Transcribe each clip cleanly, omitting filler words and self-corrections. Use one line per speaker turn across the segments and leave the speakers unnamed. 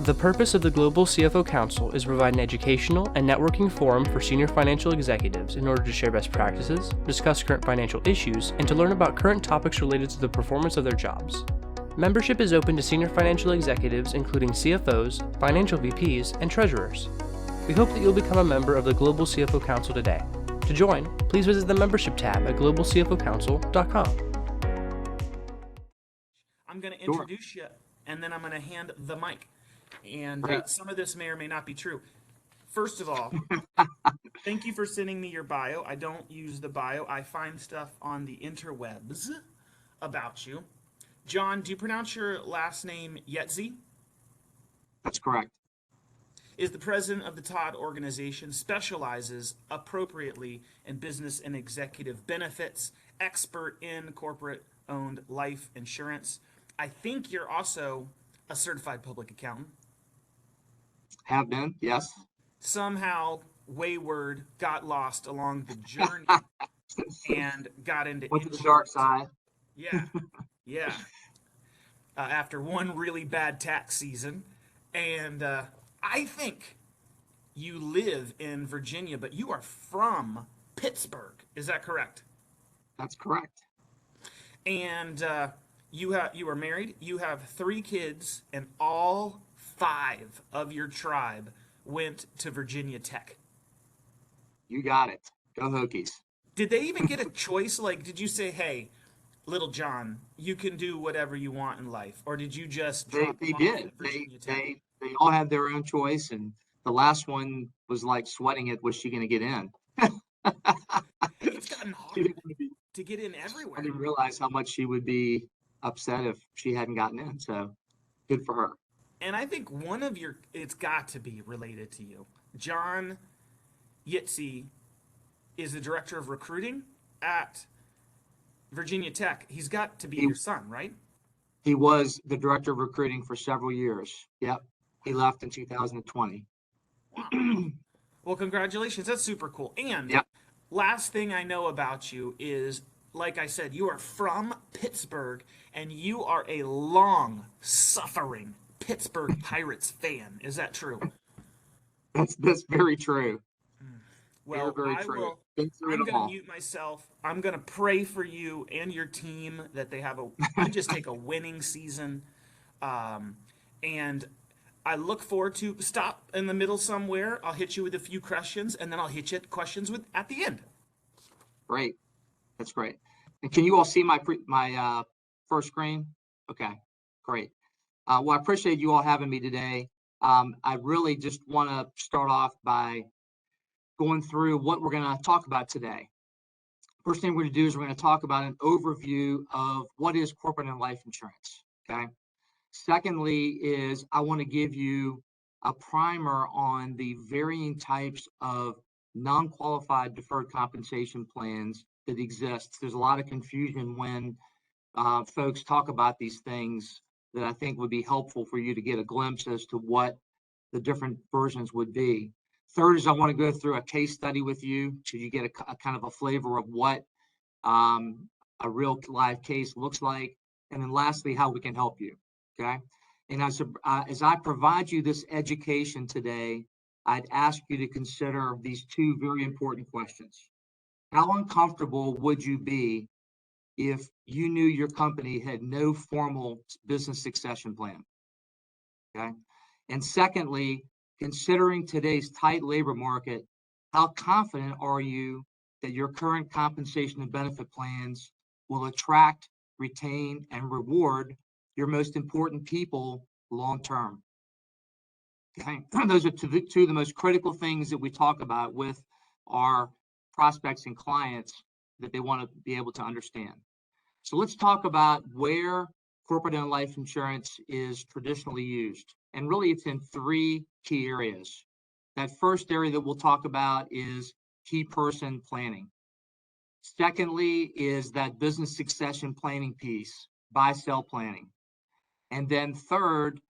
The purpose of the Global CFO Council is to provide an educational and networking forum for senior financial executives in order to share best practices, discuss current financial issues, and to learn about current topics related to the performance of their jobs. Membership is open to senior financial executives including CFOs, financial VPs, and treasurers. We hope that you'll become a member of the Global CFO Council today. To join, please visit the membership tab at globalcfocouncil.com.
I'm going to introduce you, and then I'm going to hand the mic. And some of this may or may not be true. First of all, thank you for sending me your bio. I don't use the bio. I find stuff on the interwebs about you. John, do you pronounce your last name Yetzi?
That's correct.
Is the president of the Todd organization, specializes appropriately in business and executive benefits, expert in corporate-owned life insurance. I think you're also a certified public accountant.
Have been, yes.
Somehow wayward, got lost along the journey, and got into
went to the dark side.
Yeah. After one really bad tax season, and I think you live in Virginia, but you are from Pittsburgh. Is that correct?
That's correct.
And you are married. You have 3 kids, and all 5 of your tribe went to Virginia Tech.
You got it. Go Hokies.
Did they even get a choice? Like, did you say, hey, little John, you can do whatever you want in life? Or did you just drop
They
off
did.
at Virginia Tech?
They all had their own choice, and the last one was like sweating it. Was she going to get in?
It's gotten hard to get in everywhere.
I didn't realize how much she would be upset if she hadn't gotten in. So good for her.
And I think it's got to be related to you. John Yitzi is the director of recruiting at Virginia Tech. He's got to be your son, right?
He was the director of recruiting for several years. Yep. He left in 2020.
Wow. Well, congratulations. That's super cool. And last thing I know about you is, like I said, you are from Pittsburgh, and you are a long-suffering Pittsburgh Pirates fan. Is that true?
That's very true.
Well,
very true.
I'm going to mute myself. I'm going to pray for you and your team that they have just take a winning season. And I look forward to stop in the middle somewhere. I'll hit you with a few questions, and then I'll hit you with questions at the end.
Great. That's great. And can you all see my first screen? Okay, great. Well, I appreciate you all having me today. I really just want to start off by going through what we're going to talk about today. First thing we're going to do is we're going to talk about an overview of what is corporate and life insurance. Okay. Secondly is I want to give you a primer on the varying types of non-qualified deferred compensation plans that exist. There's a lot of confusion when folks talk about these things that I think would be helpful for you to get a glimpse as to what the different versions would be. Third is I want to go through a case study with you so you get a kind of a flavor of what a real live case looks like. And then lastly, how we can help you, okay? And as I provide you this education today, I'd ask you to consider these 2 very important questions. How uncomfortable would you be if you knew your company had no formal business succession plan? Okay. And secondly, considering today's tight labor market, how confident are you that your current compensation and benefit plans will attract, retain, and reward your most important people long term? Okay. Those are 2 of the most critical things that we talk about with our prospects and clients that they want to be able to understand. So let's talk about where corporate and life insurance is traditionally used. And really it's in 3 key areas. That first area that we'll talk about is key person planning. Secondly is that business succession planning piece, buy-sell planning. And then third,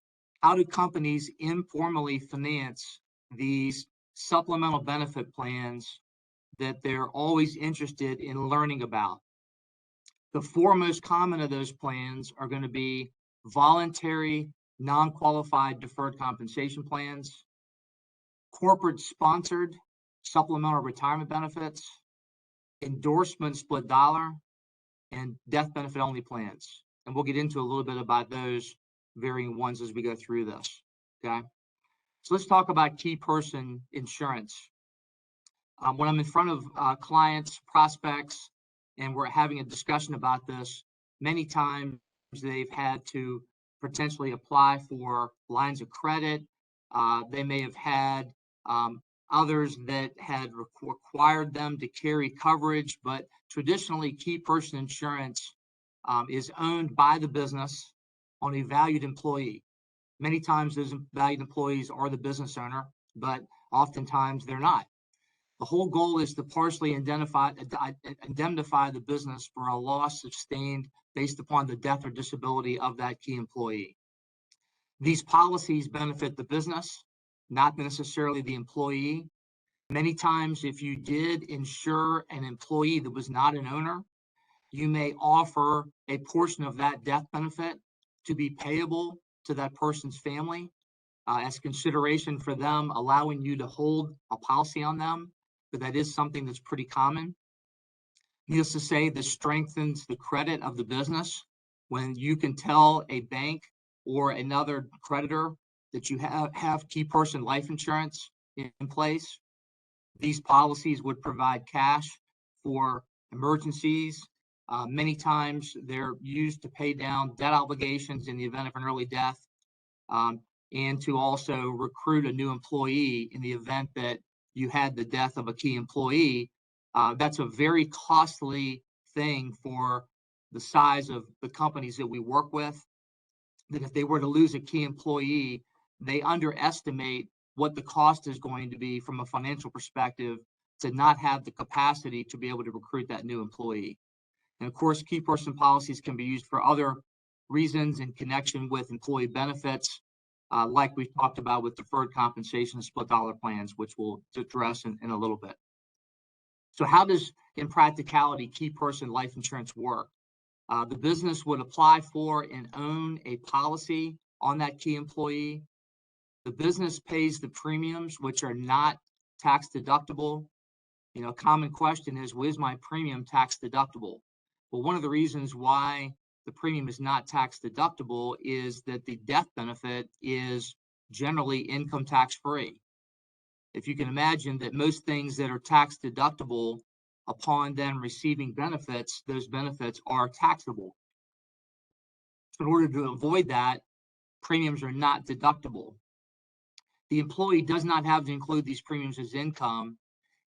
how do companies informally finance these supplemental benefit plans that they're always interested in learning about? The 4 most common of those plans are going to be voluntary non-qualified deferred compensation plans, corporate-sponsored supplemental retirement benefits, endorsement split dollar, and death benefit only plans. And we'll get into a little bit about those varying ones as we go through this, okay? So let's talk about key person insurance. When I'm in front of clients, prospects, and we're having a discussion about this, many times they've had to potentially apply for lines of credit. They may have had others that had required them to carry coverage, but traditionally key person insurance is owned by the business on a valued employee. Many times those valued employees are the business owner, but oftentimes they're not. The whole goal is to partially indemnify the business for a loss sustained based upon the death or disability of that key employee. These policies benefit the business, not necessarily the employee. Many times, if you did insure an employee that was not an owner, you may offer a portion of that death benefit to be payable to that person's family as consideration for them allowing you to hold a policy on them, but that is something that's pretty common. Needless to say, this strengthens the credit of the business when you can tell a bank or another creditor that you have key person life insurance in place. These policies would provide cash for emergencies. Many times they're used to pay down debt obligations in the event of an early death, and to also recruit a new employee in the event that you had the death of a key employee. That's a very costly thing for the size of the companies that we work with, that if they were to lose a key employee, they underestimate what the cost is going to be from a financial perspective to not have the capacity to be able to recruit that new employee. And of course, key person policies can be used for other reasons in connection with employee benefits, like we've talked about with deferred compensation and split dollar plans, which we'll address in a little bit. So how does, in practicality, key person life insurance work? The business would apply for and own a policy on that key employee. The business pays the premiums, which are not tax deductible. You know, a common question is, well, is my premium tax deductible? Well, one of the reasons why the premium is not tax deductible is that the death benefit is generally income tax free. If you can imagine that most things that are tax deductible, upon them receiving benefits, those benefits are taxable. So in order to avoid that, premiums are not deductible. The employee does not have to include these premiums as income.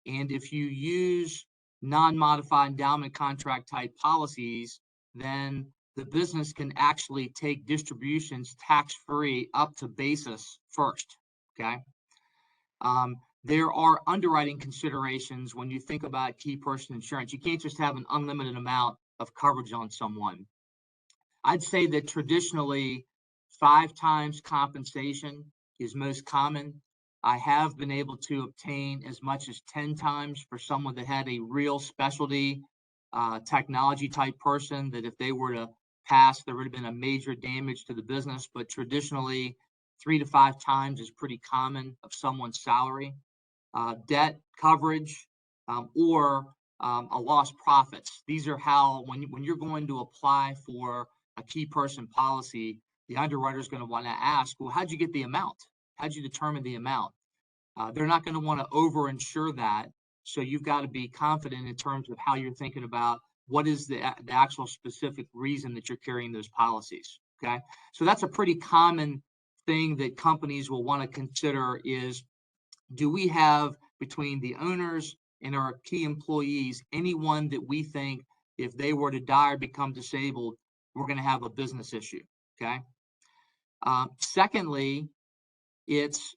And if you use non-modified endowment contract type policies, then the business can actually take distributions tax-free up to basis first, okay? There are underwriting considerations when you think about key person insurance. You can't just have an unlimited amount of coverage on someone. I'd say that traditionally 5 times compensation is most common. I have been able to obtain as much as 10 times for someone that had a real specialty technology type person, that if they were to pass, there would have been a major damage to the business. But traditionally, 3 to 5 times is pretty common of someone's salary. Debt coverage or a lost profits. These are how, when you're going to apply for a key person policy, the underwriter is going to want to ask, well, how'd you get the amount? How'd you determine the amount? They're not going to want to over-insure that. So you've got to be confident in terms of how you're thinking about what is the actual specific reason that you're carrying those policies, okay? So that's a pretty common thing that companies will want to consider is, do we have between the owners and our key employees anyone that we think if they were to die or become disabled, we're going to have a business issue, okay? Secondly, it's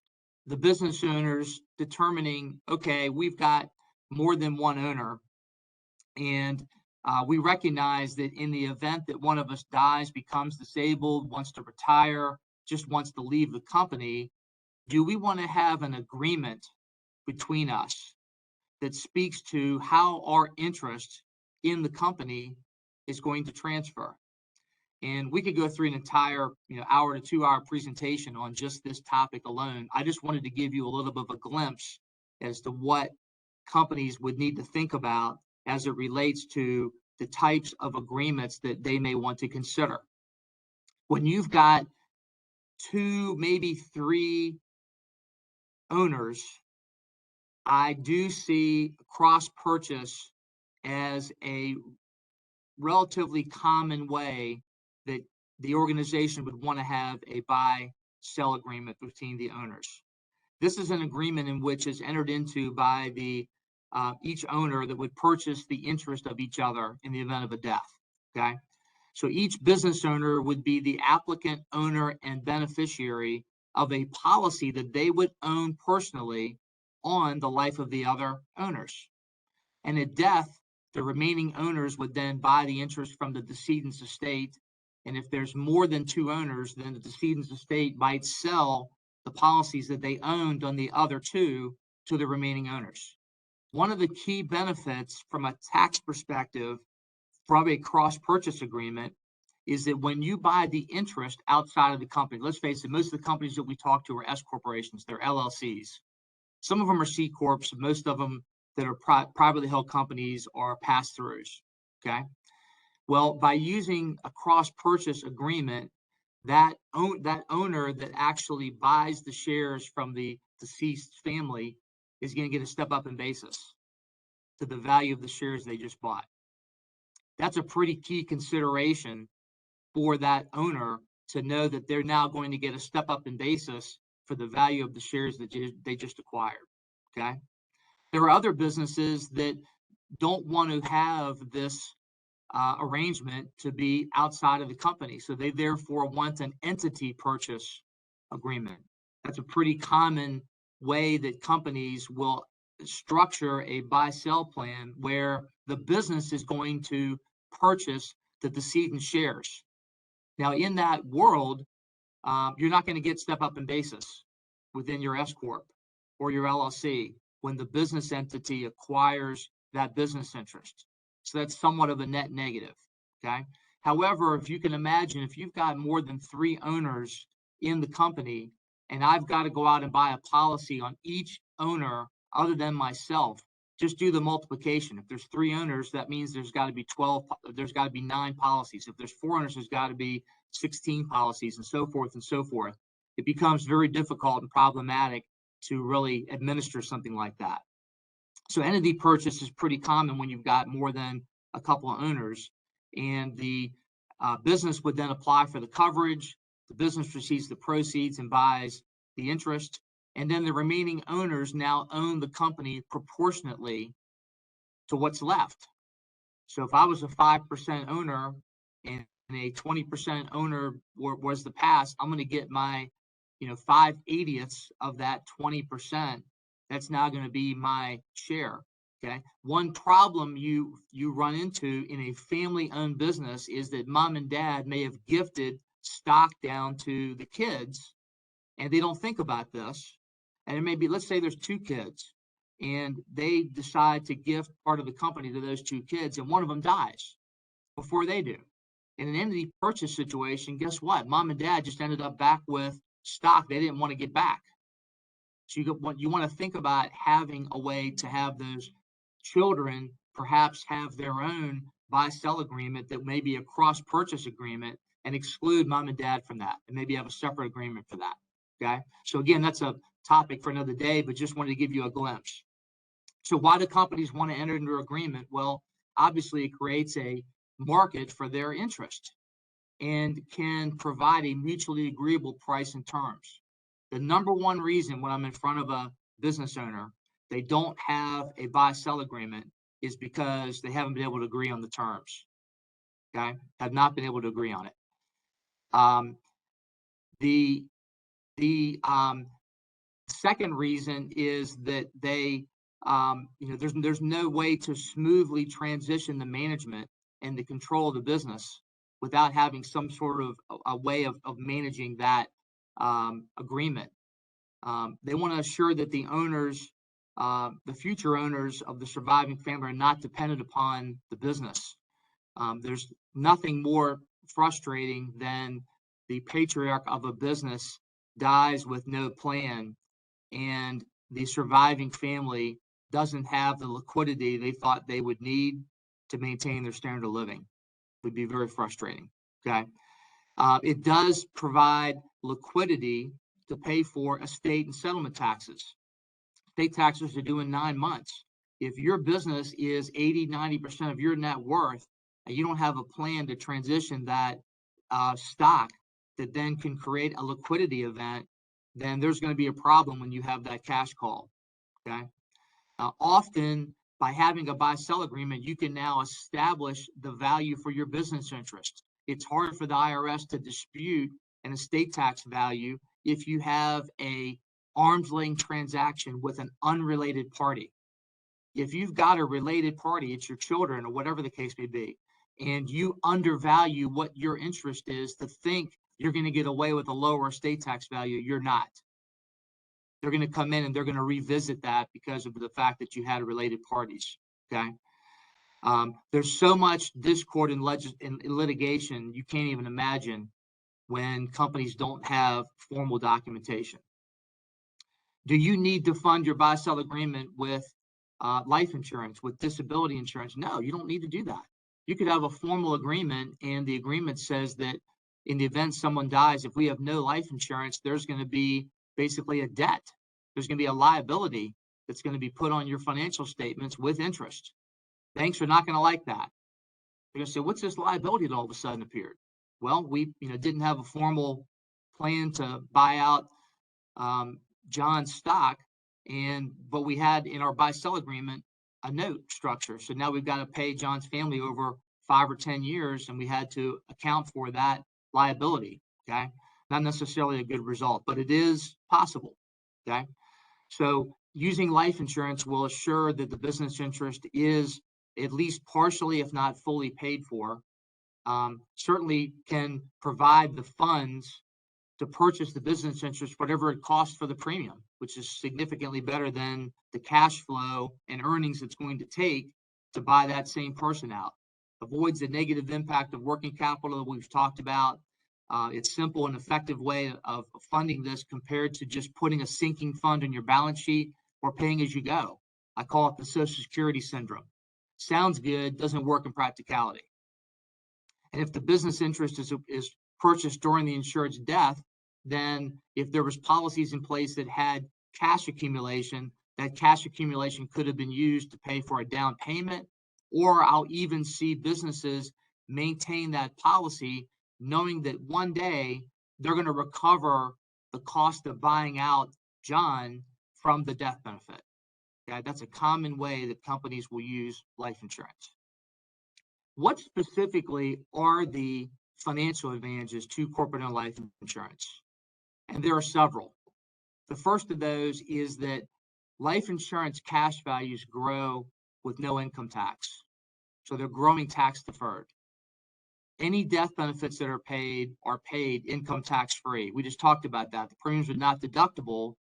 the business owners determining, okay, we've got more than one owner, and we recognize that in the event that one of us dies, becomes disabled, wants to retire, just wants to leave the company, do we want to have an agreement between us that speaks to how our interest in the company is going to transfer? And we could go through an entire, hour to 2 hour presentation on just this topic alone. I just wanted to give you a little bit of a glimpse as to what companies would need to think about as it relates to the types of agreements that they may want to consider. When you've got 2, maybe 3 owners, I do see cross purchase as a relatively common way that the organization would want to have a buy-sell agreement between the owners. This is an agreement in which is entered into by the each owner that would purchase the interest of each other in the event of a death. Okay, so each business owner would be the applicant, owner, and beneficiary of a policy that they would own personally on the life of the other owners. And at death, the remaining owners would then buy the interest from the decedent's estate. And if there's more than 2 owners, then the decedent's estate might sell the policies that they owned on the other 2 to the remaining owners. One of the key benefits from a tax perspective from a cross-purchase agreement is that when you buy the interest outside of the company, let's face it, most of the companies that we talk to are S corporations, they're LLCs. Some of them are C corps, most of them that are privately held companies are pass-throughs, okay? Well, by using a cross-purchase agreement, that owner that actually buys the shares from the deceased family is going to get a step up in basis to the value of the shares they just bought. That's a pretty key consideration for that owner to know that they're now going to get a step up in basis for the value of the shares that they just acquired, okay? There are other businesses that don't want to have this arrangement to be outside of the company. So they therefore want an entity purchase agreement. That's a pretty common way that companies will structure a buy-sell plan where the business is going to purchase the decedent shares. Now, in that world, you're not going to get step up in basis within your S Corp or your LLC when the business entity acquires that business interest. So that's somewhat of a net negative, okay? However, if you can imagine, if you've got more than 3 owners in the company and I've got to go out and buy a policy on each owner other than myself, just do the multiplication. If there's 3 owners, that means there's got to be 12, there's got to be 9 policies. If there's 4 owners, there's got to be 16 policies and so forth and so forth. It becomes very difficult and problematic to really administer something like that. So entity purchase is pretty common when you've got more than a couple of owners, and the business would then apply for the coverage. The business receives the proceeds and buys the interest, and then the remaining owners now own the company proportionately to what's left. So if I was a 5% owner and a 20% owner was the past, I'm going to get my 5/80ths of that 20%. That's now going to be my share. Okay. One problem you run into in a family-owned business is that mom and dad may have gifted stock down to the kids, and they don't think about this. And it may be, let's say there's 2 kids, and they decide to gift part of the company to those 2 kids, and one of them dies before they do. In an entity purchase situation, guess what? Mom and dad just ended up back with stock they didn't want to get back. So you want to think about having a way to have those children perhaps have their own buy-sell agreement that may be a cross-purchase agreement and exclude mom and dad from that, and maybe have a separate agreement for that. Okay. So again, that's a topic for another day, but just wanted to give you a glimpse. So why do companies want to enter into agreement? Well, obviously it creates a market for their interest and can provide a mutually agreeable price and terms. The number one reason when I'm in front of a business owner, they don't have a buy-sell agreement is because they haven't been able to agree on the terms. Okay, have not been able to agree on it. The second reason is that they, there's no way to smoothly transition the management and the control of the business without having some sort of a way of managing that agreement. They want to assure that the owners, the future owners of the surviving family, are not dependent upon the business. There's nothing more frustrating than the patriarch of a business dies with no plan, and the surviving family doesn't have the liquidity they thought they would need to maintain their standard of living. It would be very frustrating. Okay. It does provide liquidity to pay for estate and settlement taxes. State taxes are due in 9 months. If your business is 80-90% of your net worth, and you don't have a plan to transition that stock that then can create a liquidity event, then there's going to be a problem when you have that cash call. Okay. Often, by having a buy-sell agreement, you can now establish the value for your business interest. It's hard for the IRS to dispute an estate tax value if you have a arm's length transaction with an unrelated party. If you've got a related party, it's your children or whatever the case may be, and you undervalue what your interest is to think you're going to get away with a lower estate tax value, you're not. They're going to come in and they're going to revisit that because of the fact that you had related parties. Okay. There's so much discord in litigation you can't even imagine when companies don't have formal documentation. Do you need to fund your buy-sell agreement with life insurance, with disability insurance? No, you don't need to do that. You could have a formal agreement, and the agreement says that in the event someone dies, if we have no life insurance, there's going to be basically a debt. There's going to be a liability that's going to be put on your financial statements with interest. Banks are not going to like that. They're going to say, what's this liability that all of a sudden appeared? Well, we didn't have a formal plan to buy out John's stock, but we had in our buy-sell agreement a note structure. So now we've got to pay John's family over 5 or 10 years, and we had to account for that liability. Okay, not necessarily a good result, but it is possible. Okay, so using life insurance will assure that the business interest is at least partially, if not fully, paid for. Certainly can provide the funds to purchase the business interest, whatever it costs for the premium, which is significantly better than the cash flow and earnings it's going to take to buy that same person out. Avoids the negative impact of working capital that we've talked about. It's simple and effective way of funding this compared to just putting a sinking fund on your balance sheet or paying as you go. I call it the Social Security syndrome. Sounds good, doesn't work in practicality. And if the business interest is purchased during the insured's death, then if there was policies in place that had cash accumulation, that cash accumulation could have been used to pay for a down payment, or I'll even see businesses maintain that policy knowing that one day they're going to recover the cost of buying out John from the death benefit. Okay, that's a common way that companies will use life insurance. What specifically are the financial advantages to corporate-owned life insurance? And there are several. The first of those is that life insurance cash values grow with no income tax. So they're growing tax deferred. Any death benefits that are paid income tax free. We just talked about that. The premiums are not deductible,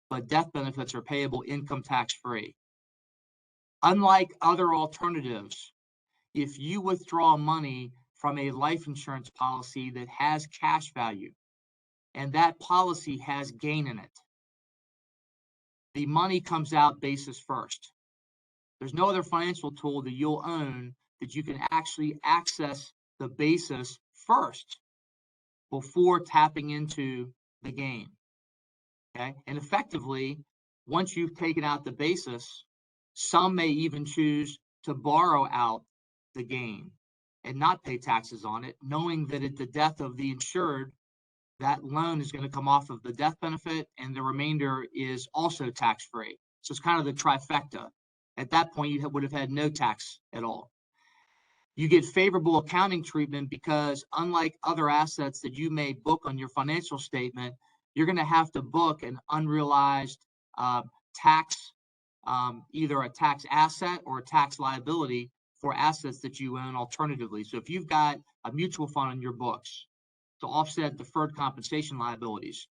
but death benefits are payable income tax free. Unlike other alternatives, if you withdraw money from a life insurance policy that has cash value and that policy has gain in it, the money comes out basis first. There's no other financial tool that you'll own that you can actually access the basis first before tapping into the gain. Okay, and effectively, once you've taken out the basis, some may even choose to borrow out the gain and not pay taxes on it, knowing that at the death of the insured, that loan is going to come off of the death benefit and the remainder is also tax-free. So it's kind of the trifecta. At that point, you would have had no tax at all. You get favorable accounting treatment because unlike other assets that you may book on your financial statement, you're going to have to book an unrealized tax, either a tax asset or a tax liability for assets that you own alternatively. So if you've got a mutual fund on your books to offset deferred compensation liabilities,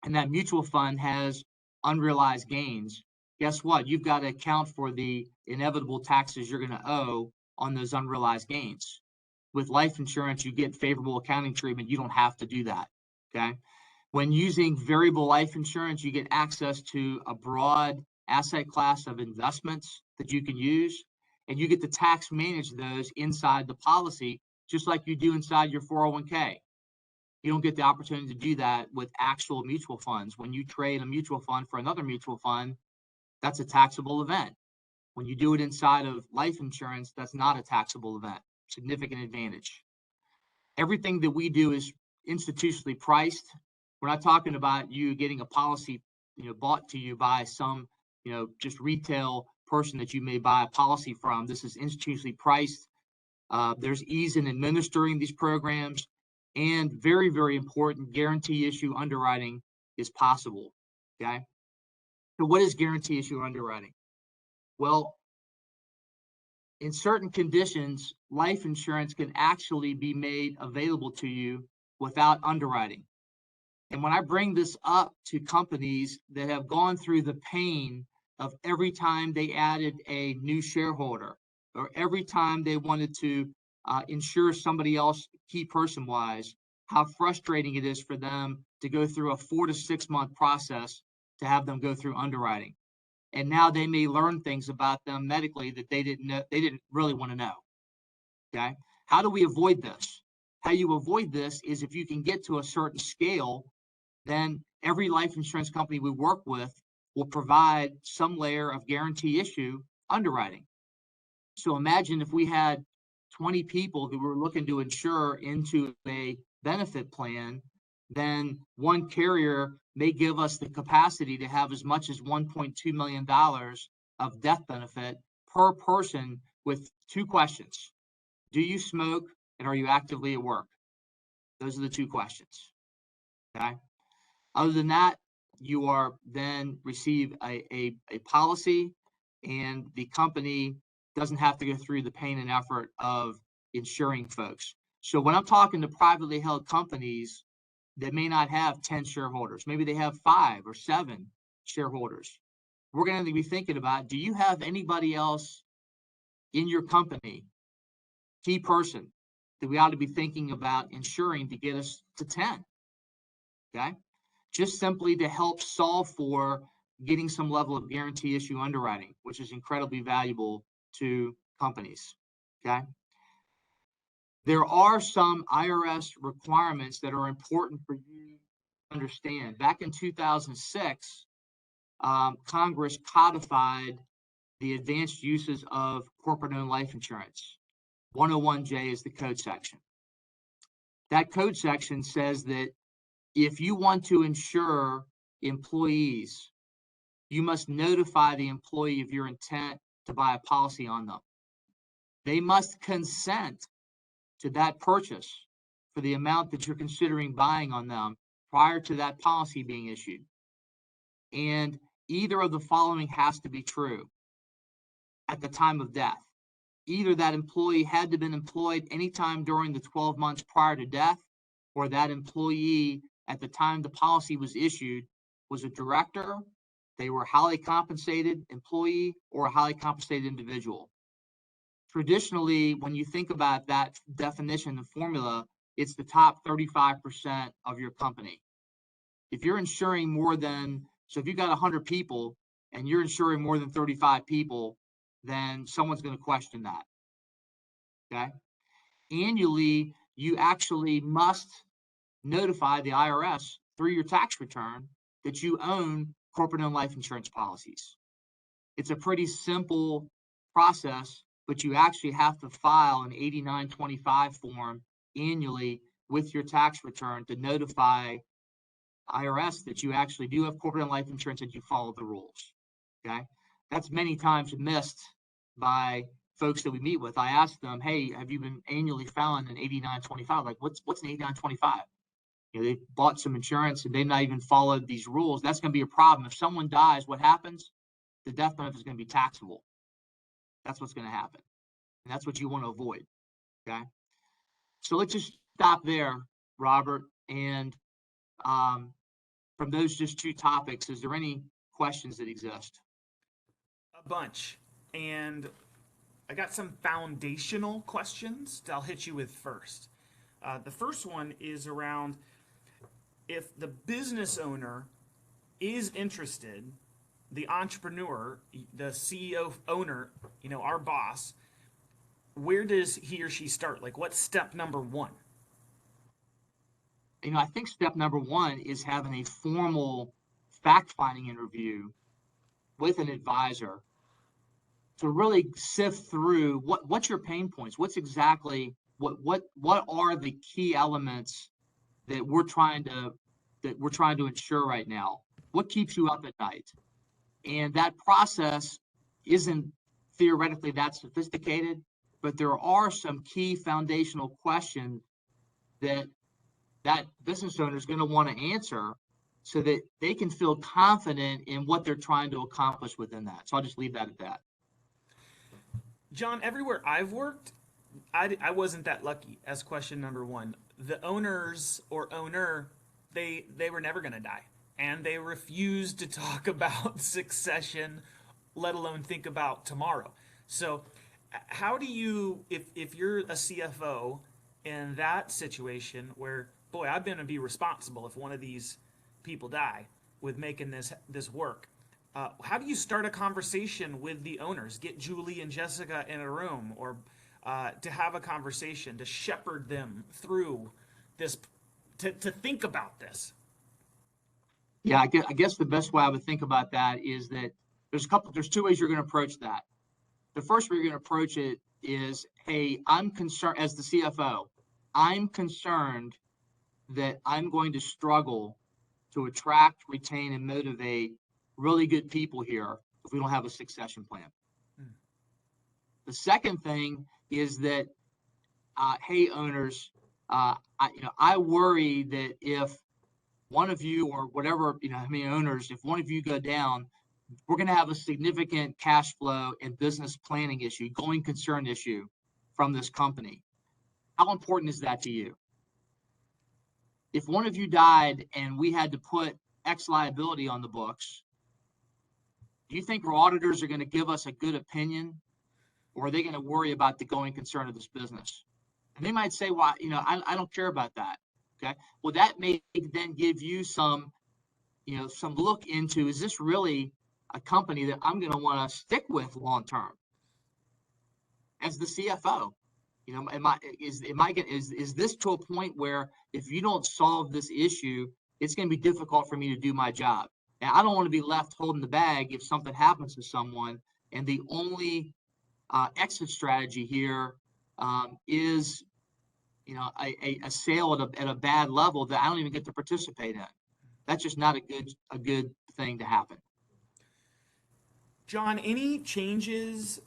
and that mutual fund has unrealized gains, guess what? You've got to account for the inevitable taxes you're going to owe on those unrealized gains. with life insurance, you get favorable accounting treatment. You don't have to do that. Okay. When using variable life insurance, you get access to a broad asset class of investments that you can use, and you get to tax manage those inside the policy, just like you do inside your 401k. You don't get the opportunity to do that with actual mutual funds. When you trade a mutual fund for another mutual fund, that's a taxable event. When you do it inside of life insurance, that's not a taxable event. Significant advantage. Everything that we do is institutionally priced. We're not talking about you getting a policy, bought to you by some, just retail person that you may buy a policy from. This is institutionally priced. There's ease in administering these programs, and very, very important, guarantee issue underwriting is possible. Okay. So what is guarantee issue underwriting? Well, in certain conditions, life insurance can actually be made available to you without underwriting. And when I bring this up to companies that have gone through the pain of every time they added a new shareholder, or every time they wanted to insure somebody else key person wise, how frustrating it is for them to go through a 4 to 6 month process to have them go through underwriting. And now they may learn things about them medically that they didn't really want to know. Okay. How do we avoid this? How you avoid this is if you can get to a certain scale, then every life insurance company we work with will provide some layer of guarantee issue underwriting. So imagine if we had 20 people who were looking to insure into a benefit plan, then one carrier may give us the capacity to have as much as $1.2 million of death benefit per person with 2 questions. Do you smoke, and are you actively at work? Those are the 2 questions. Okay. Other than that, you are then receive a policy, and the company doesn't have to go through the pain and effort of insuring folks. So when I'm talking to privately held companies that may not have 10 shareholders, maybe they have 5 or 7 shareholders, we're going to be thinking about, do you have anybody else in your company, key person, that we ought to be thinking about insuring to get us to 10? Okay. Just simply to help solve for getting some level of guarantee issue underwriting, which is incredibly valuable to companies. Okay. There are some IRS requirements that are important for you to understand. Back in 2006, Congress codified the advanced uses of corporate-owned life insurance. 101J is the code section. That code section says that if you want to insure employees, you must notify the employee of your intent to buy a policy on them. They must consent to that purchase for the amount that you're considering buying on them prior to that policy being issued. And either of the following has to be true at the time of death. Either that employee had to have been employed anytime during the 12 months prior to death, or that employee at the time the policy was issued was a director, they were a highly compensated employee, or a highly compensated individual. Traditionally, when you think about that definition, the formula, it's the top 35% of your company. If you're insuring more than, so if you've got 100 people and you're insuring more than 35 people, then someone's going to question that. Okay. Annually, you actually must notify the IRS through your tax return that you own corporate-owned life insurance policies. It's a pretty simple process, but you actually have to file an 8925 form annually with your tax return to notify IRS that you actually do have corporate-owned life insurance and you follow the rules. Okay. That's many times missed by folks that we meet with. I ask them, hey, have you been annually filing an 8925? Like, what's an 8925? They bought some insurance and they've not even followed these rules. That's going to be a problem. If someone dies, what happens? The death benefit is going to be taxable. That's what's going to happen. And that's what you want to avoid. Okay. So let's just stop there, Robert. And from those just 2 topics, is there any questions that exist?
A bunch. And I got some foundational questions that I'll hit you with first. The first one is around if the business owner is interested, the entrepreneur, the CEO owner, our boss, where does he or she start? Like, what's step number one?
I think step number one is having a formal fact-finding interview with an advisor to really sift through what's your pain points, what are the key elements that we're trying to ensure right now, what keeps you up at night. And that process isn't theoretically that sophisticated, but there are some key foundational questions that business owner is going to want to answer so that they can feel confident in what they're trying to accomplish within that. So I'll just leave that at that.
John, everywhere I've worked, I wasn't that lucky as question number one. The owners or owner, they were never going to die. And they refused to talk about succession, let alone think about tomorrow. So how do you, if you're a CFO in that situation where, boy, I'm going to be responsible if one of these people die with making this work, how do you start a conversation with the owners? Get Julie and Jessica in a room, or to have a conversation, to shepherd them through this, to think about this?
Yeah, I guess the best way I would think about that is that there's two ways you're going to approach that. The first way you're going to approach it is, hey, I'm concerned as the CFO, I'm concerned that I'm going to struggle to attract, retain, and motivate really good people here if we don't have a succession plan. The second thing is that, hey, owners, I worry that if one of you or whatever, owners, if one of you go down, we're going to have a significant cash flow and business planning issue, going concern issue from this company. How important is that to you? If one of you died and we had to put X liability on the books, do you think our auditors are going to give us a good opinion, or are they going to worry about the going concern of this business? And they might say, well, I don't care about that. Okay. Well, that may then give you some look into, is this really a company that I'm going to want to stick with long term? As the CFO, is this to a point where if you don't solve this issue, it's going to be difficult for me to do my job? And I don't want to be left holding the bag if something happens to someone, and the only exit strategy here is a sale at a bad level that I don't even get to participate in. That's just not a good thing to happen.
John, any changes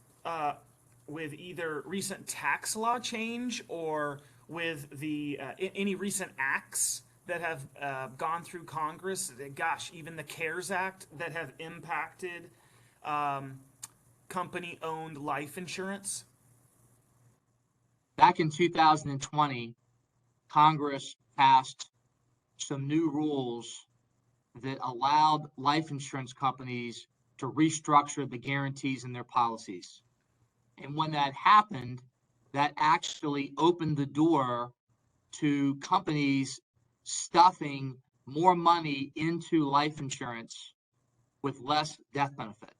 with either recent tax law change or with the any recent acts that have gone through Congress? Gosh, even the CARES Act that have impacted company-owned life insurance?
Back in 2020, Congress passed some new rules that allowed life insurance companies to restructure the guarantees in their policies. And when that happened, that actually opened the door to companies stuffing more money into life insurance with less death benefit.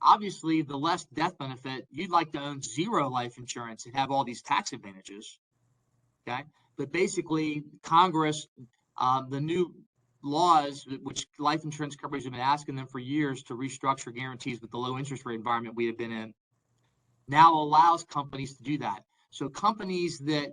Obviously, the less death benefit, you'd like to own zero life insurance and have all these tax advantages. Okay. But basically, Congress, the new laws, which life insurance companies have been asking them for years to restructure guarantees with the low interest rate environment we have been in, now allows companies to do that. So companies that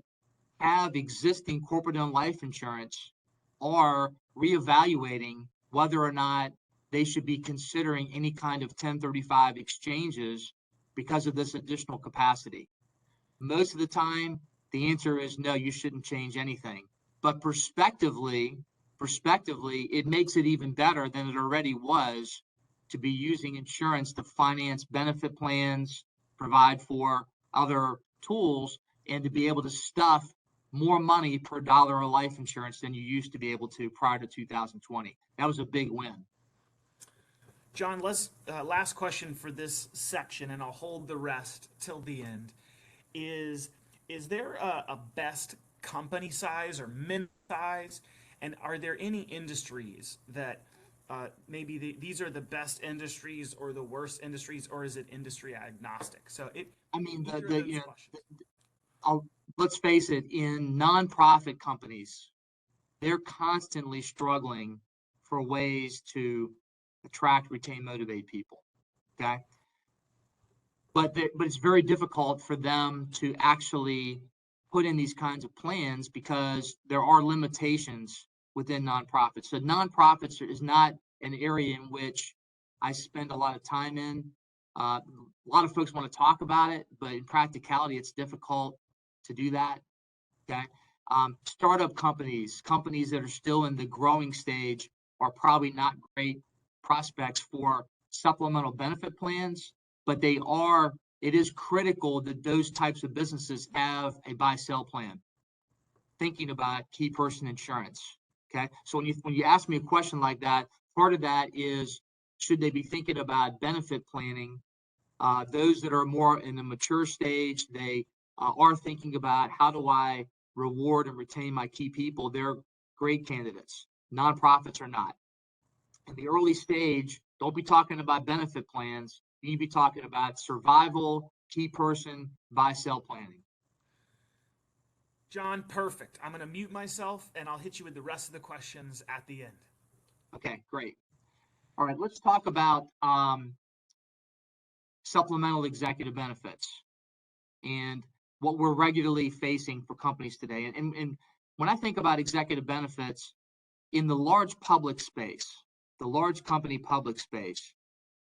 have existing corporate-owned life insurance are reevaluating whether or not they should be considering any kind of 1035 exchanges because of this additional capacity. Most of the time, the answer is no, you shouldn't change anything. But prospectively, it makes it even better than it already was to be using insurance to finance benefit plans, provide for other tools, and to be able to stuff more money per dollar of life insurance than you used to be able to prior to 2020. That was a big win.
John, let's last question for this section, and I'll hold the rest till the end. Is is there a best company size or min size, and are there any industries that maybe these are the best industries or the worst industries, or is it industry agnostic? So it
I mean,
either of those questions.
I'll, let's face it, in nonprofit companies, they're constantly struggling for ways to attract, retain, motivate people. Okay. But it's very difficult for them to actually put in these kinds of plans because there are limitations within nonprofits. So nonprofits is not an area in which I spend a lot of time in. A lot of folks want to talk about it, but in practicality, it's difficult to do that. Okay. Startup companies that are still in the growing stage are probably not great prospects for supplemental benefit plans, but it is critical that those types of businesses have a buy-sell plan, thinking about key person insurance. Okay. So when you ask me a question like that, part of that is, should they be thinking about benefit planning? Those that are more in the mature stage, they are thinking about, how do I reward and retain my key people? They're great candidates. Nonprofits are not. In the early stage, don't be talking about benefit plans. You need to be talking about survival, key person, buy-sell planning.
John, perfect. I'm going to mute myself, and I'll hit you with the rest of the questions at the end.
Okay, great. All right, let's talk about supplemental executive benefits and what we're regularly facing for companies today. And when I think about executive benefits in the large public space, the large company public space,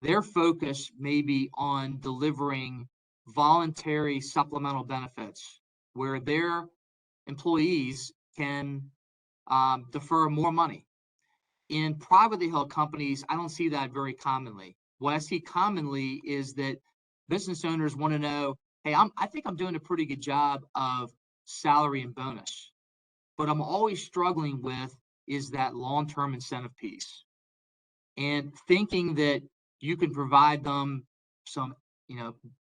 their focus may be on delivering voluntary supplemental benefits where their employees can defer more money. In privately held companies, I don't see that very commonly. What I see commonly is that business owners want to know, hey, I think I'm doing a pretty good job of salary and bonus. But I'm always struggling with is that long-term incentive piece. And thinking that you can provide them some,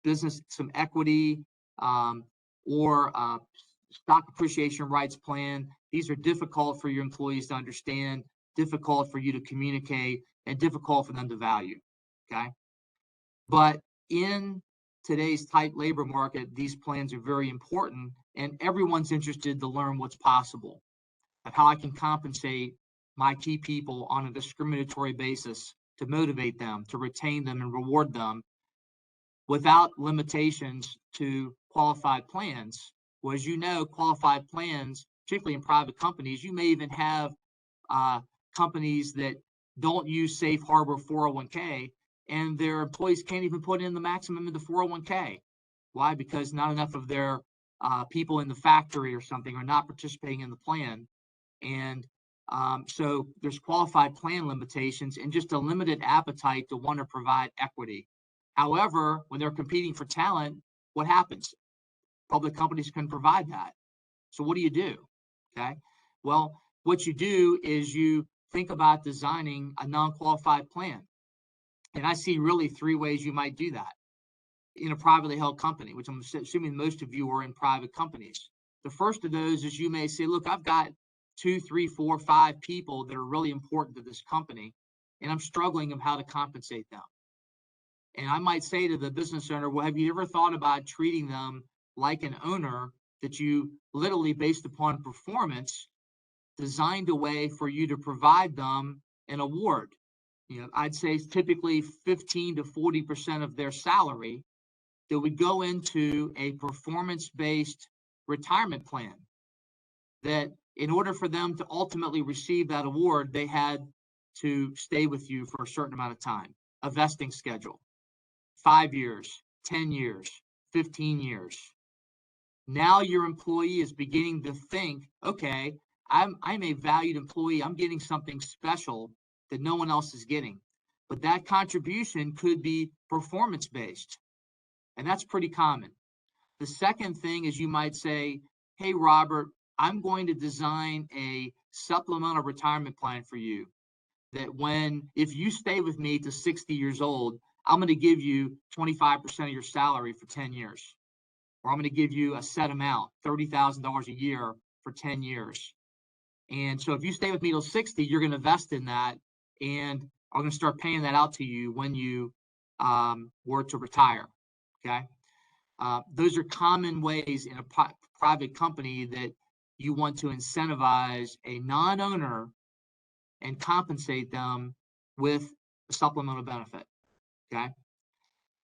business, some equity, or stock appreciation rights plan. These are difficult for your employees to understand, difficult for you to communicate, and difficult for them to value. Okay. But in today's tight labor market, these plans are very important, and everyone's interested to learn what's possible of how I can compensate my key people on a discriminatory basis to motivate them, to retain them, and reward them without limitations to qualified plans. Well, as you know, qualified plans, particularly in private companies, you may even have companies that don't use safe harbor 401k, and their employees can't even put in the maximum of the 401k. Why? Because not enough of their people in the factory or something are not participating in the plan. And so there's qualified plan limitations and just a limited appetite to want to provide equity. However, when they're competing for talent, what happens? Public companies can provide that. So what do you do? Okay. Well, what you do is you think about designing a non-qualified plan. And I see really three ways you might do that in a privately held company, which I'm assuming most of you are in private companies. The first of those is you may say, look, I've got 2, 3, 4, 5 people that are really important to this company, and I'm struggling of how to compensate them. And I might say to the business owner, well, have you ever thought about treating them like an owner that you literally, based upon performance, designed a way for you to provide them an award? I'd say typically 15 to 40% of their salary that would go into a performance-based retirement plan, that in order for them to ultimately receive that award, they had to stay with you for a certain amount of time, a vesting schedule, 5 years, 10 years, 15 years. Now your employee is beginning to think, okay, I'm a valued employee. I'm getting something special that no one else is getting. But that contribution could be performance-based, and that's pretty common. The second thing is you might say, hey, Robert, I'm going to design a supplemental retirement plan for you that if you stay with me to 60 years old, I'm going to give you 25% of your salary for 10 years. Or I'm going to give you a set amount, $30,000 a year for 10 years. And so if you stay with me till 60, you're going to invest in that, and I'm going to start paying that out to you when you were to retire. Okay. Those are common ways in a private company that you want to incentivize a non-owner and compensate them with a supplemental benefit. Okay.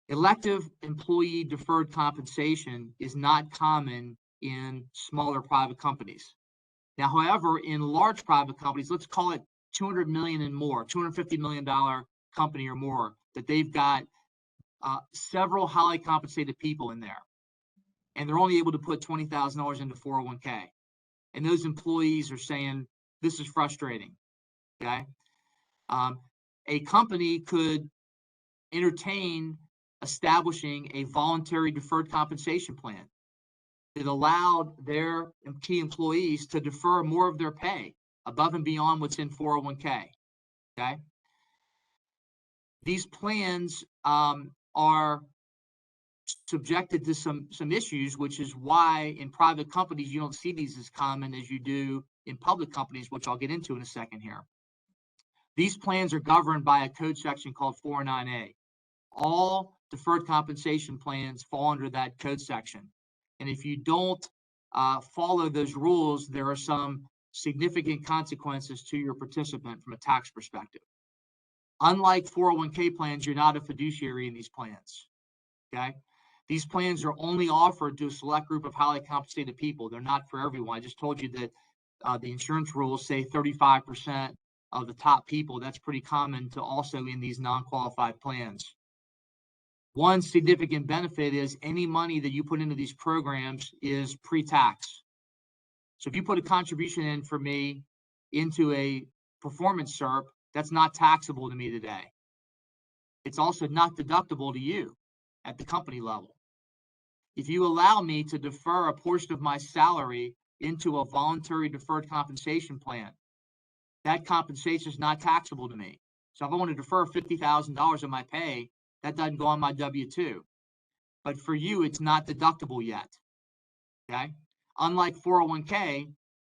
Elective employee deferred compensation is not common in smaller private companies. Now, however, in large private companies, let's call it 200 million and more, $250 million company or more, that they've got several highly compensated people in there, and they're only able to put $20,000 into 401k. And those employees are saying, this is frustrating. Okay. A company could entertain establishing a voluntary deferred compensation plan that allowed their key employees to defer more of their pay above and beyond what's in 401k. Okay. These plans are subjected to some issues, which is why in private companies you don't see these as common as you do in public companies, which I'll get into in a second here. These plans are governed by a code section called 409A. All deferred compensation plans fall under that code section. And if you don't follow those rules, there are some significant consequences to your participant from a tax perspective. Unlike 401k plans, you're not a fiduciary in these plans. Okay. These plans are only offered to a select group of highly compensated people. They're not for everyone. I just told you that the insurance rules say 35% of the top people. That's pretty common to also in these non-qualified plans. One significant benefit is any money that you put into these programs is pre-tax. So if you put a contribution in for me into a performance SERP, that's not taxable to me today. It's also not deductible to you at the company level. If you allow me to defer a portion of my salary into a voluntary deferred compensation plan, that compensation is not taxable to me. So if I want to defer $50,000 of my pay, that doesn't go on my W-2. But for you, it's not deductible yet. Okay? Unlike 401k,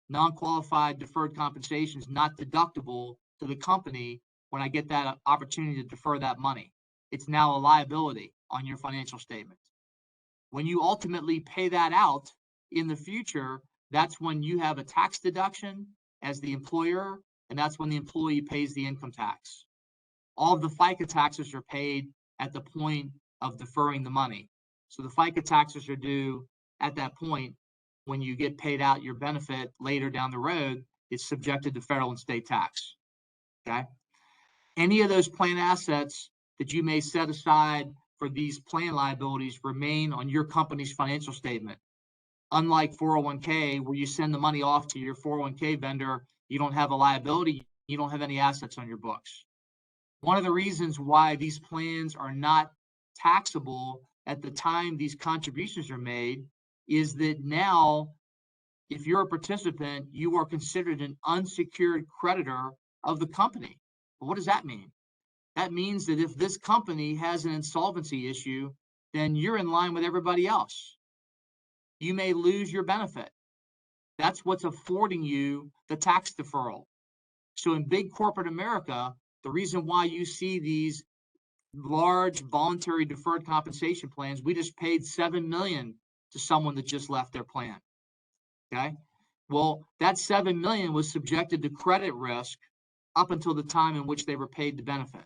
non-qualified deferred compensation is not deductible to the company when I get that opportunity to defer that money. It's now a liability on your financial statement. When you ultimately pay that out in the future, that's when you have a tax deduction as the employer, and that's when the employee pays the income tax. All of the FICA taxes are paid at the point of deferring the money. So the FICA taxes are due at that point. When you get paid out your benefit later down the road, it's subjected to federal and state tax. Okay. Any of those plan assets that you may set aside for these plan liabilities remain on your company's financial statement. Unlike 401k, where you send the money off to your 401k vendor, you don't have a liability, you don't have any assets on your books. One of the reasons why these plans are not taxable at the time these contributions are made is that now, if you're a participant, you are considered an unsecured creditor of the company. Well, what does that mean? That means that if this company has an insolvency issue, then you're in line with everybody else. You may lose your benefit. That's what's affording you the tax deferral. So in big corporate America, the reason why you see these large voluntary deferred compensation plans, we just paid $7 million to someone that just left their plan. Okay. Well, that $7 million was subjected to credit risk up until the time in which they were paid the benefit.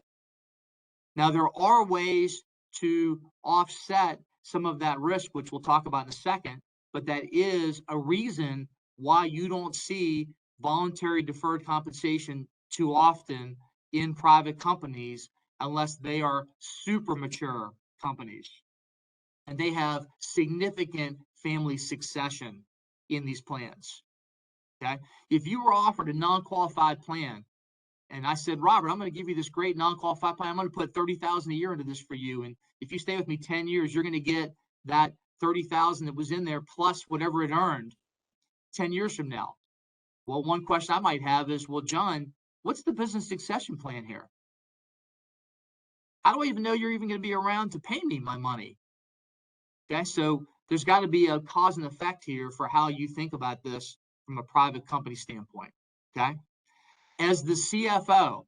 Now, there are ways to offset some of that risk, which we'll talk about in a second, but that is a reason why you don't see voluntary deferred compensation too often in private companies unless they are super mature companies and they have significant family succession in these plans. Okay. If you were offered a non-qualified plan and I said, Robert, I'm going to give you this great non-qualified plan. I'm going to put $30,000 a year into this for you. And if you stay with me 10 years, you're going to get that $30,000 that was in there plus whatever it earned 10 years from now. Well, one question I might have is, well, John, What's the business succession plan here? How do I even know you're even going to be around to pay me my money? Okay, so there's got to be a cause and effect here for how you think about this from a private company standpoint. Okay, as the CFO,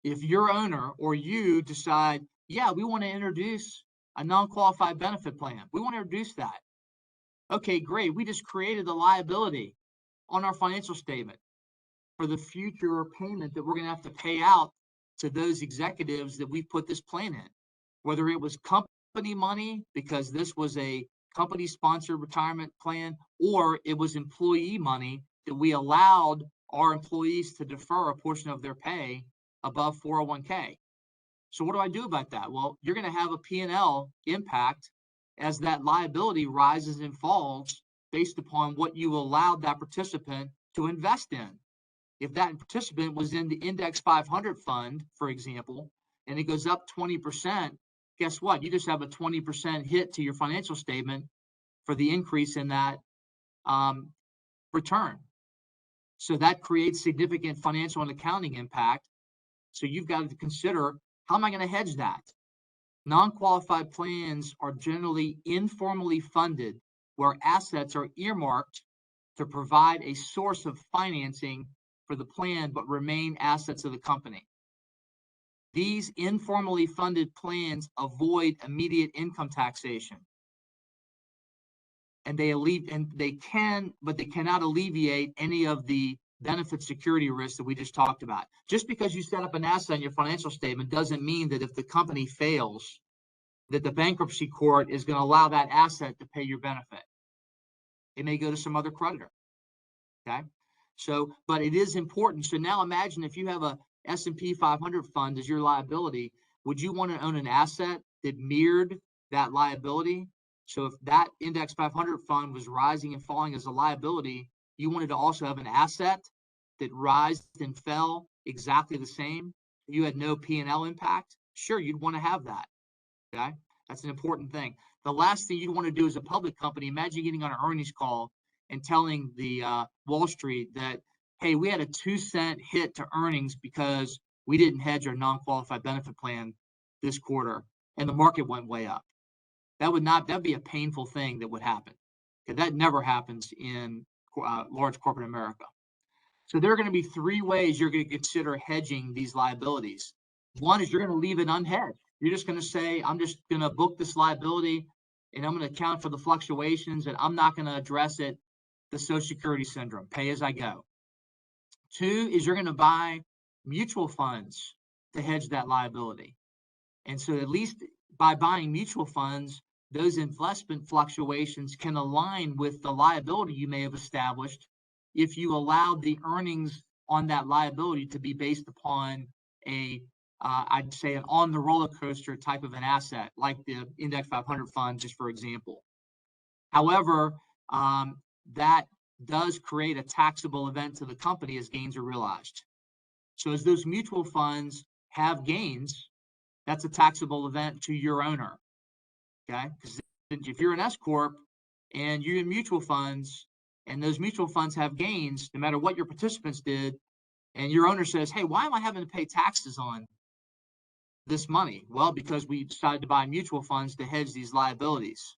if your owner or you decide, yeah, we want to introduce a non-qualified benefit plan, we want to introduce that. Okay, great. We just created the liability on our financial statement for the future payment that we're going to have to pay out to those executives that we put this plan in, whether it was company money because this was a company sponsored retirement plan, or it was employee money that we allowed our employees to defer a portion of their pay above 401k. So what do I do about that? Well, you're going to have a P&L impact as that liability rises and falls based upon what you allowed that participant to invest in. If that participant was in the Index 500 fund, for example, and it goes up 20%, guess what? You just have a 20% hit to your financial statement for the increase in that return. So that creates significant financial and accounting impact. So you've got to consider, how am I going to hedge that? Non-qualified plans are generally informally funded, where assets are earmarked to provide a source of financing for the plan, but remain assets of the company. These informally funded plans avoid immediate income taxation. And they cannot alleviate any of the benefit security risks that we just talked about. Just because you set up an asset on your financial statement doesn't mean that if the company fails, that the bankruptcy court is going to allow that asset to pay your benefit. It may go to some other creditor. Okay. So, but it is important. So now imagine if you have a S&P 500 fund as your liability, would you want to own an asset that mirrored that liability? So if that Index 500 fund was rising and falling as a liability, you wanted to also have an asset that rised and fell exactly the same. You had no P&L impact. Sure, you'd want to have that. Okay, that's an important thing. The last thing you'd want to do as a public company, imagine getting on an earnings call and telling the Wall Street that, hey, we had a 2-cent hit to earnings because we didn't hedge our non-qualified benefit plan this quarter, and the market went way up. That'd be a painful thing that would happen. Okay, that never happens in large corporate America. So there are going to be 3 ways you're going to consider hedging these liabilities. One is you're going to leave it unhedged. You're just going to say, I'm just going to book this liability and I'm going to account for the fluctuations and I'm not going to address it, the Social Security syndrome, pay as I go. 2 is you're going to buy mutual funds to hedge that liability. And so at least by buying mutual funds, those investment fluctuations can align with the liability you may have established if you allowed the earnings on that liability to be based upon I'd say an on the roller coaster type of an asset, like the Index 500 fund, just for example. However, that does create a taxable event to the company as gains are realized. So as those mutual funds have gains, that's a taxable event to your owner. Okay, because if you're an S corp and you're in mutual funds and those mutual funds have gains, no matter what your participants did, and your owner says, hey, why am I having to pay taxes on this money? Well, because we decided to buy mutual funds to hedge these liabilities.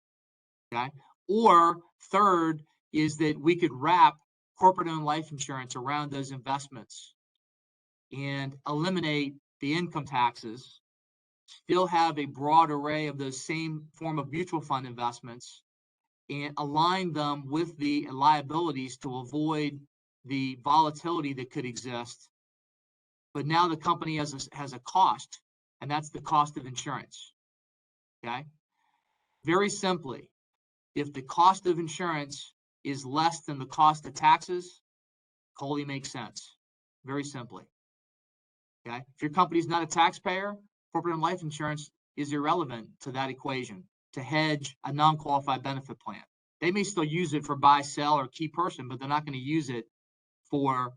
Okay. Or third is that we could wrap corporate owned life insurance around those investments and eliminate the income taxes, still have a broad array of those same form of mutual fund investments, and align them with the liabilities to avoid the volatility that could exist. But now the company has a cost, and that's the cost of insurance. Okay. Very simply, if the cost of insurance is less than the cost of taxes, wholly makes sense. Very simply. Okay. If your company's not a taxpayer, corporate and life insurance is irrelevant to that equation to hedge a non-qualified benefit plan. They may still use it for buy, sell, or key person, but they're not going to use it for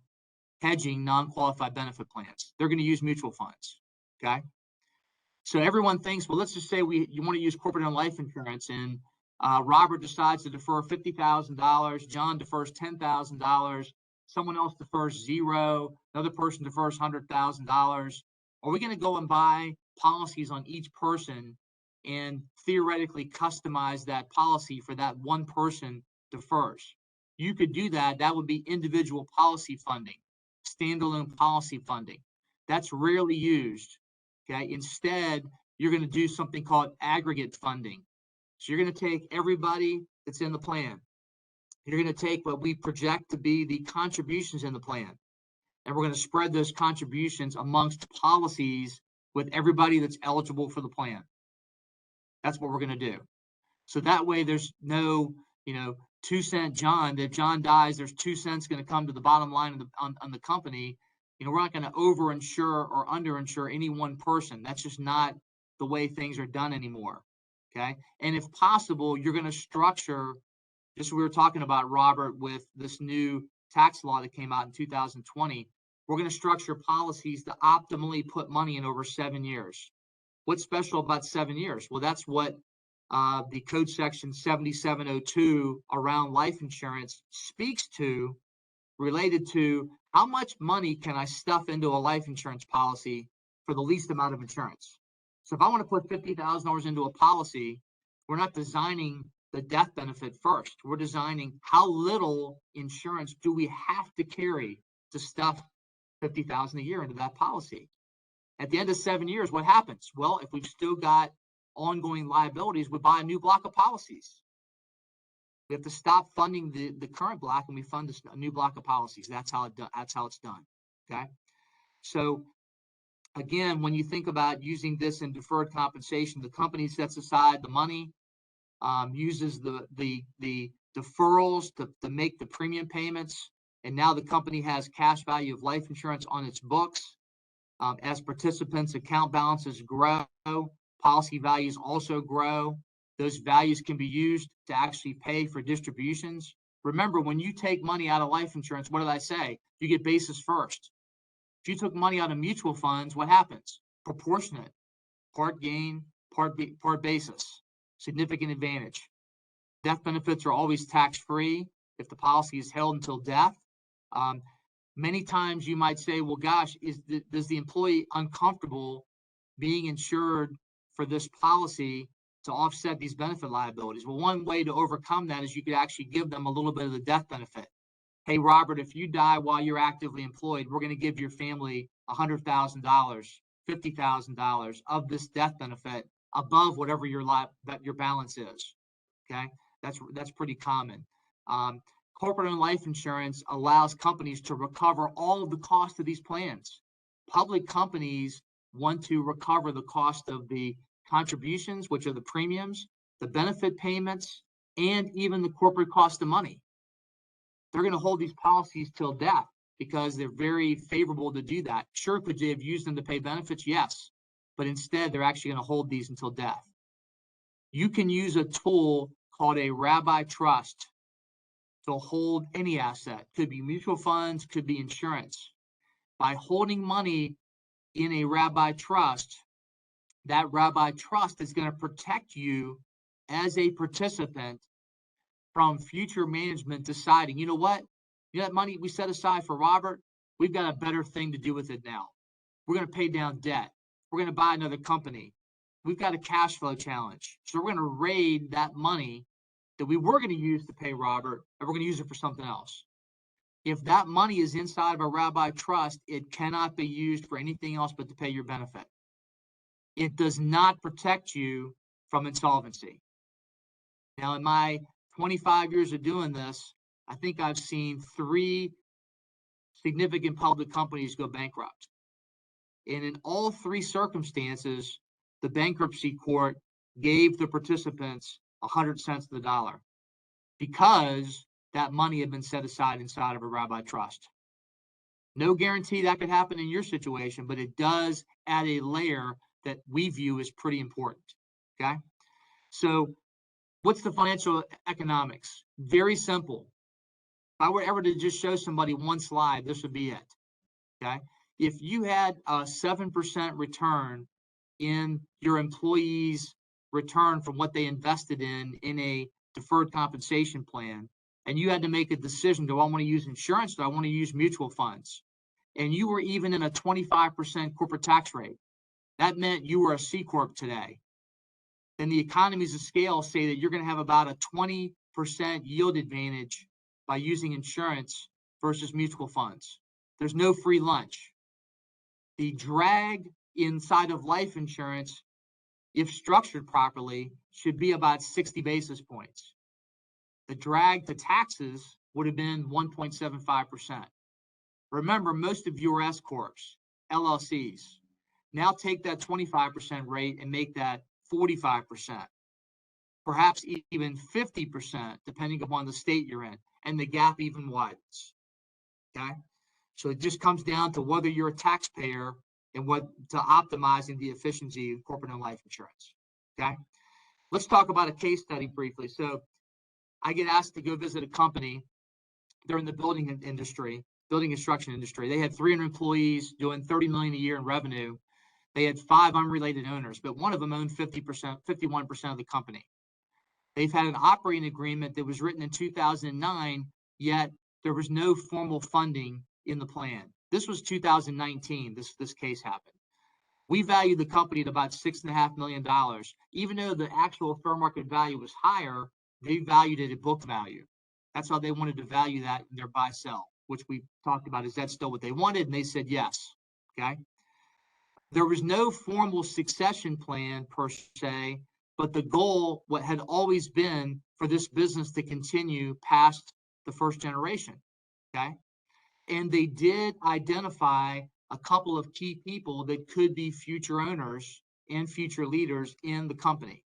hedging non-qualified benefit plans. They're going to use mutual funds. Okay. So everyone thinks, well, let's just say you want to use corporate owned life insurance, and Robert decides to defer $50,000. John defers $10,000. someone else defers zero, another person defers $100,000? Are we going to go and buy policies on each person and theoretically customize that policy for that one person defers? You could do that. That would be individual policy funding, standalone policy funding. That's rarely used. Okay. Instead, you're going to do something called aggregate funding. So you're going to take everybody that's in the plan. You're going to take what we project to be the contributions in the plan, and we're going to spread those contributions amongst policies with everybody that's eligible for the plan. That's what we're going to do. So that way there's no, 2-cent John. If John dies, there's 2 cents going to come to the bottom line on the company. We're not going to overinsure or underinsure any one person. That's just not the way things are done anymore. Okay. And if possible, you're going to structure, just what we were talking about, Robert, with this new tax law that came out in 2020, we're going to structure policies to optimally put money in over 7 years. What's special about 7 years? Well, that's what the code section 7702 around life insurance speaks to, related to how much money can I stuff into a life insurance policy for the least amount of insurance. So if I want to put $50,000 into a policy, we're not designing the death benefit first. We're designing how little insurance do we have to carry to stuff $50,000 a year into that policy. At the end of 7 years, what happens? Well, if we've still got ongoing liabilities, we buy a new block of policies. We have to stop funding the current block and we fund a new block of policies. That's how it's done. Okay. So again, when you think about using this in deferred compensation, the company sets aside the money, uses the deferrals to make the premium payments, and now the company has cash value of life insurance on its books. As participants' account balances grow, policy values also grow. Those values can be used to actually pay for distributions. Remember, when you take money out of life insurance, what did I say? You get basis first. If you took money out of mutual funds, what happens? Proportionate, part gain, part basis, significant advantage. Death benefits are always tax-free if the policy is held until death. Many times you might say, well, gosh, does the employee uncomfortable being insured for this policy to offset these benefit liabilities? Well, one way to overcome that is you could actually give them a little bit of the death benefit. Hey, Robert, if you die while you're actively employed, we're going to give your family $100,000, $50,000 of this death benefit above whatever your balance is. Okay, that's pretty common. Corporate-owned life insurance allows companies to recover all of the cost of these plans. Public companies want to recover the cost of the contributions, which are the premiums, the benefit payments, and even the corporate cost of money. They're going to hold these policies till death because they're very favorable to do that. Sure, could they have used them to pay benefits? Yes. But instead, they're actually going to hold these until death. You can use a tool called a rabbi trust to hold any asset. Could be mutual funds, could be insurance. By holding money in a rabbi trust, that rabbi trust is going to protect you as a participant from future management deciding, you know what, that money we set aside for Robert, we've got a better thing to do with it now. We're going to pay down debt. We're going to buy another company. We've got a cash flow challenge. So we're going to raid that money that we were going to use to pay Robert, and we're going to use it for something else. If that money is inside of a rabbi trust, it cannot be used for anything else but to pay your benefit. It does not protect you from insolvency. Now, in my 25 years of doing this, I think I've seen 3 significant public companies go bankrupt. And in all 3 circumstances, the bankruptcy court gave the participants 100 cents to the dollar because that money had been set aside inside of a rabbi trust. No guarantee that could happen in your situation, but it does add a layer that we view as pretty important. Okay. So what's the financial economics? Very simple. If I were ever to just show somebody one slide, this would be it. Okay. If you had a 7% return in your employees' return from what they invested in a deferred compensation plan, and you had to make a decision, do I want to use insurance, do I want to use mutual funds? And you were even in a 25% corporate tax rate. That meant you were a C Corp today. Then the economies of scale say that you're going to have about a 20% yield advantage by using insurance versus mutual funds. There's no free lunch. The drag inside of life insurance, if structured properly, should be about 60 basis points. The drag to taxes would have been 1.75%. Remember, most of you are S Corps, LLCs. Now take that 25% rate and make that 45%, perhaps even 50%, depending upon the state you're in, and the gap even widens. Okay? So it just comes down to whether you're a taxpayer and what to optimizing the efficiency of corporate and life insurance. Okay? Let's talk about a case study briefly. So I get asked to go visit a company. They're in the building construction industry. They had 300 employees doing $30 million a year in revenue. They had 5 unrelated owners, but one of them owned 51% of the company. They've had an operating agreement that was written in 2009, yet there was no formal funding in the plan. This was 2019, this case happened. We valued the company at about $6.5 million. Even though the actual fair market value was higher, they valued it at book value. That's how they wanted to value that in their buy sell, which we talked about. Is that still what they wanted? And they said yes. Okay. There was no formal succession plan per se, but the goal, what had always been for this business to continue past the first generation. Okay. And they did identify a couple of key people that could be future owners and future leaders in the company.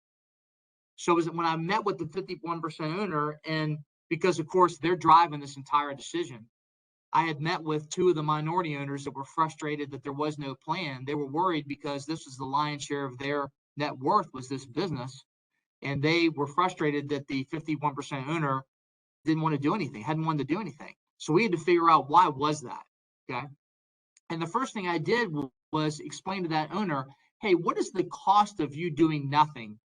So when I met with the 51% owner, and because of course they're driving this entire decision, I had met with 2 of the minority owners that were frustrated that there was no plan. They were worried because this was the lion's share of their net worth was this business. And they were frustrated that the 51% owner didn't want to do anything, hadn't wanted to do anything. So we had to figure out why was that, okay? And the first thing I did was explain to that owner, hey, what is the cost of you doing nothing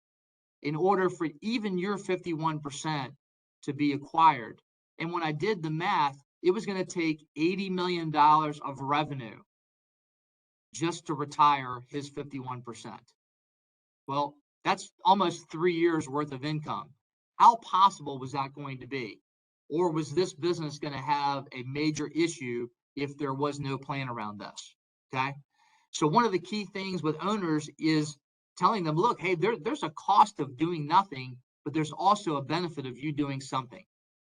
in order for even your 51% to be acquired? And when I did the math, it was going to take $80 million of revenue just to retire his 51%. Well, that's almost 3 years worth of income. How possible was that going to be? Or was this business going to have a major issue if there was no plan around this? Okay. So one of the key things with owners is telling them, look, hey, there's a cost of doing nothing, but there's also a benefit of you doing something.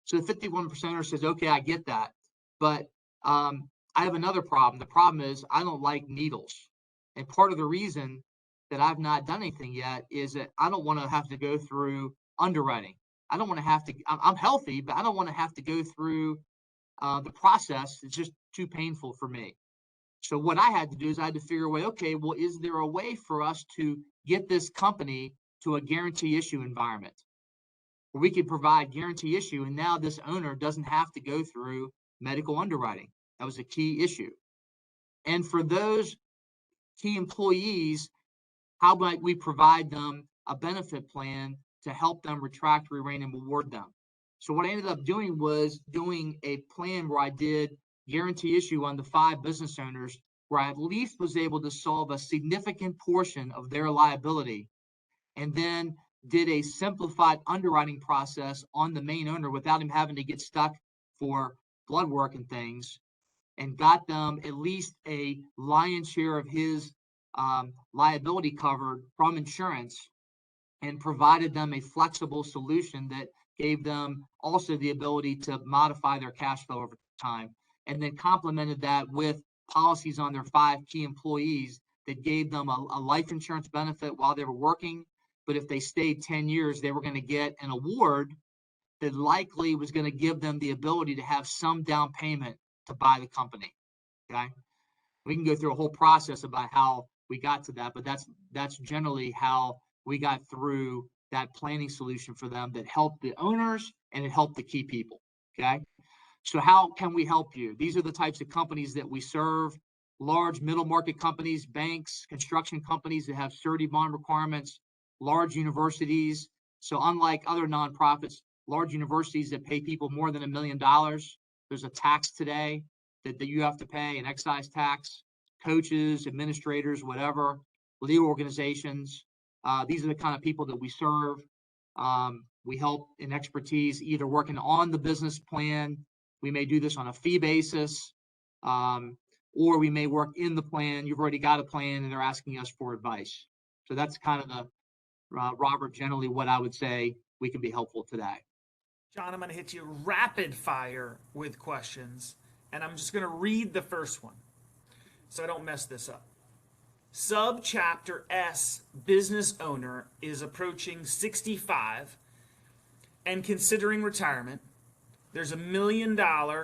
So the 51% owner says, okay, I get that, but I have another problem. The problem is I don't like needles. And part of the reason that I've not done anything yet is that I don't want to have to go through underwriting. I don't want to have to, I'm healthy, but I don't want to have to go through the process. It's just too painful for me. So what I had to do is I had to figure a way, okay, well, is there a way for us to get this company to a guarantee issue environment where we could provide guarantee issue, and now this owner doesn't have to go through medical underwriting? That was a key issue. And for those key employees, how might we provide them a benefit plan to help them retract, re-rein, and reward them? So what I ended up doing was doing a plan where I did guarantee issue on the 5 business owners, where I at least was able to solve a significant portion of their liability, and then did a simplified underwriting process on the main owner without him having to get stuck for blood work and things, and got them at least a lion's share of his liability covered from insurance, and provided them a flexible solution that gave them also the ability to modify their cash flow over time, and then complemented that with policies on their 5 key employees that gave them a life insurance benefit while they were working. But if they stayed 10 years, they were going to get an award that likely was going to give them the ability to have some down payment to buy the company. Okay. We can go through a whole process about how we got to that, but that's generally how we got through that planning solution for them that helped the owners and it helped the key people. Okay. So how can we help you? These are the types of companies that we serve: large middle market companies, banks, construction companies that have surety bond requirements, large universities. So unlike other nonprofits, large universities that pay people more than $1 million. There's a tax today that you have to pay, an excise tax. Coaches, administrators, whatever, legal organizations. These are the kind of people that we serve. We help in expertise, either working on the business plan. We may do this on a fee basis, or we may work in the plan. You've already got a plan and they're asking us for advice. So that's kind of the, Robert, generally what I would say we can be helpful today.
John, I'm going to hit you rapid fire with questions, and I'm just going to read the first one so I don't mess this up. Subchapter S business owner is approaching 65 and considering retirement. There's $1 million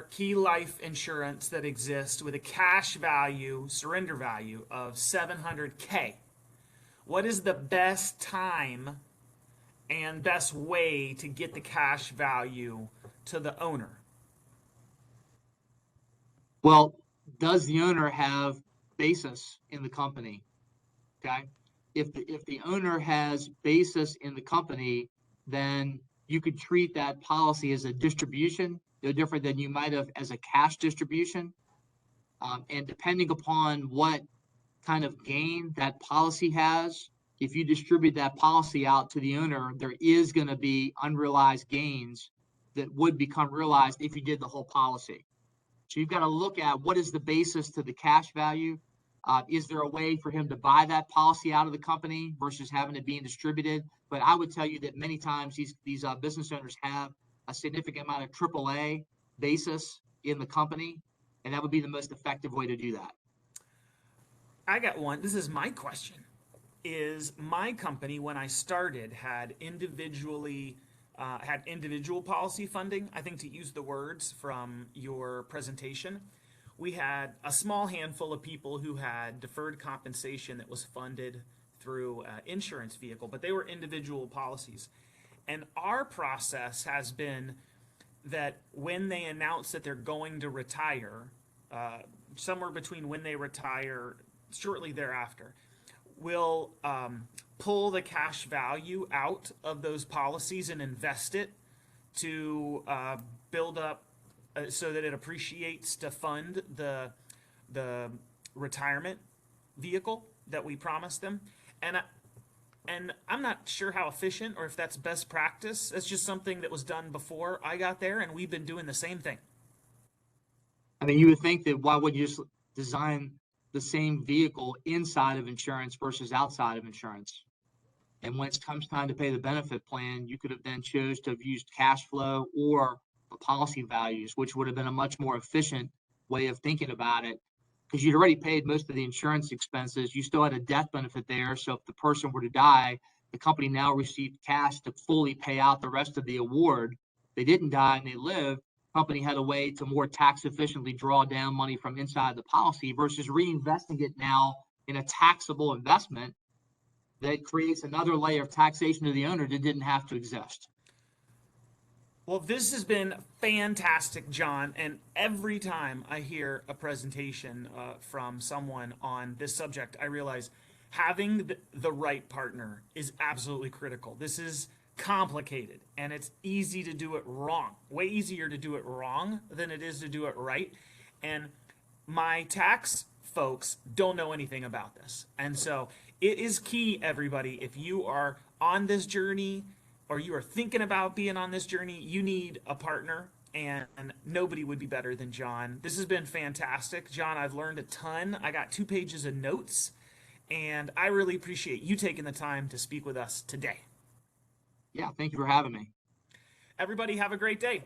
key life insurance that exists with a cash value, surrender value of $700K. What is the best time and best way to get the cash value to the owner?
Well, does the owner have basis in the company? Okay. If the owner has basis in the company, then you could treat that policy as a distribution, no different than you might have as a cash distribution. And depending upon what kind of gain that policy has, if you distribute that policy out to the owner, there is going to be unrealized gains that would become realized if you did the whole policy. So you've got to look at what is the basis to the cash value. Is there a way for him to buy that policy out of the company versus having it being distributed? But I would tell you that many times these business owners have a significant amount of AAA basis in the company, and that would be the most effective way to do that.
I got one. This is my question. Is my company, when I started, had individual policy funding? I think, to use the words from your presentation, we had a small handful of people who had deferred compensation that was funded through an insurance vehicle, but they were individual policies. And our process has been that when they announce that they're going to retire, somewhere between when they retire, shortly thereafter, we'll pull the cash value out of those policies and invest it to build up so that it appreciates to fund the retirement vehicle that we promised them. And I'm not sure how efficient or if that's best practice. That's just something that was done before I got there, and we've been doing the same thing.
I mean, you would think that why would you just design the same vehicle inside of insurance versus outside of insurance? And when it comes time to pay the benefit plan, you could have then chose to have used cash flow or the policy values, which would have been a much more efficient way of thinking about it, because you'd already paid most of the insurance expenses. You still had a death benefit there. So if the person were to die, the company now received cash to fully pay out the rest of the award. They didn't die and they lived. The company had a way to more tax efficiently draw down money from inside the policy versus reinvesting it now in a taxable investment that creates another layer of taxation to the owner that didn't have to exist.
Well, this has been fantastic, John, and every time I hear a presentation from someone on this subject, I realize having the right partner is absolutely critical. This is complicated, and it's easy to do it wrong. Way easier to do it wrong than it is to do it right. And my tax folks don't know anything about this. And so it is key, everybody, if you are on this journey or you are thinking about being on this journey, you need a partner, and nobody would be better than John. This has been fantastic. John, I've learned a ton. I got 2 pages of notes, and I really appreciate you taking the time to speak with us today.
Yeah, thank you for having me.
Everybody have a great day.